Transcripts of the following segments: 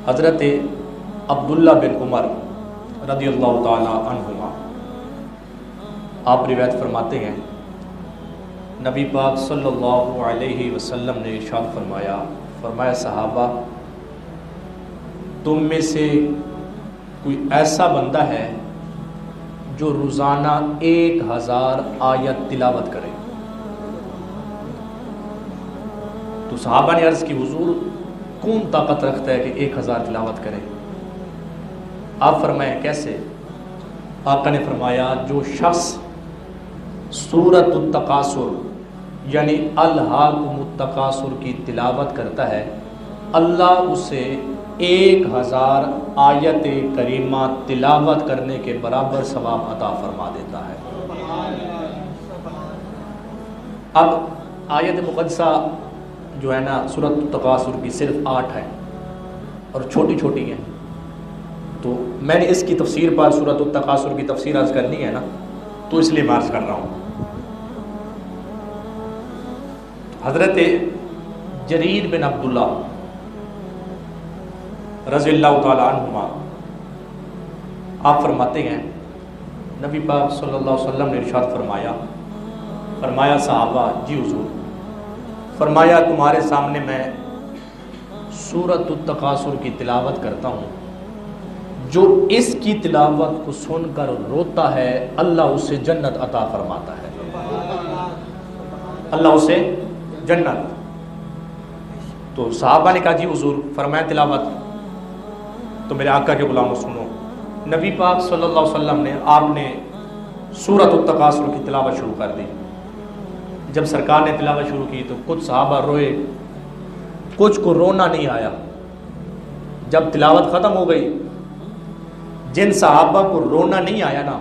حضرت عبداللہ بن عمر رضی اللہ تعالی عنہما آپ روایت فرماتے ہیں، نبی پاک صلی اللہ علیہ وسلم نے ارشاد فرمایا صحابہ، تم میں سے کوئی ایسا بندہ ہے جو روزانہ 1000 آیت تلاوت کرے؟ تو صحابہ نے عرض کی حضور کون طاقت رکھتا ہے کہ 1000 تلاوت کرے؟ آپ فرمائیں کیسے؟ آقا نے فرمایا جو شخص سورۃ التکاثر یعنی الہاکم التکاثر کی تلاوت کرتا ہے، اللہ اسے 1000 آیت کریمہ تلاوت کرنے کے برابر ثواب عطا فرما دیتا ہے۔ اب آیت مقدسہ جو ہے نا سورۃ التکاثر کی صرف 8 ہے اور چھوٹی چھوٹی ہیں، تو میں نے اس کی تفسیر پر سورۃ التکاثر کی تفسیر عرض کرنی ہے نا، تو اس لیے میں عرض کر رہا ہوں۔ حضرت جریر بن عبداللہ رضی اللہ تعالی عنہما آپ فرماتے ہیں، نبی پاک صلی اللہ علیہ وسلم نے ارشاد فرمایا صحابہ جی حضور، فرمایا تمہارے سامنے میں سورۃ التکاثر کی تلاوت کرتا ہوں، جو اس کی تلاوت کو سن کر روتا ہے اللہ اسے جنت عطا فرماتا ہے، اللہ اسے جنت۔ تو صحابہ نے کہا جی حضور، فرمایا تلاوت؟ تو میرے آقا کے غلاموں سنو، نبی پاک صلی اللہ علیہ وسلم نے آپ نے سورۃ التکاثر کی تلاوت شروع کر دی۔ جب سرکار نے تلاوت شروع کی تو کچھ صحابہ روئے، کچھ کو رونا نہیں آیا۔ جب تلاوت ختم ہو گئی، جن صحابہ کو رونا نہیں آیا نا،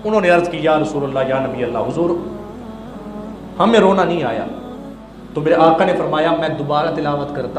انہوں نے عرض کی یا رسول اللہ، یا نبی اللہ، حضور ہمیں رونا نہیں آیا۔ تو میرے آقا نے فرمایا میں دوبارہ تلاوت کرتا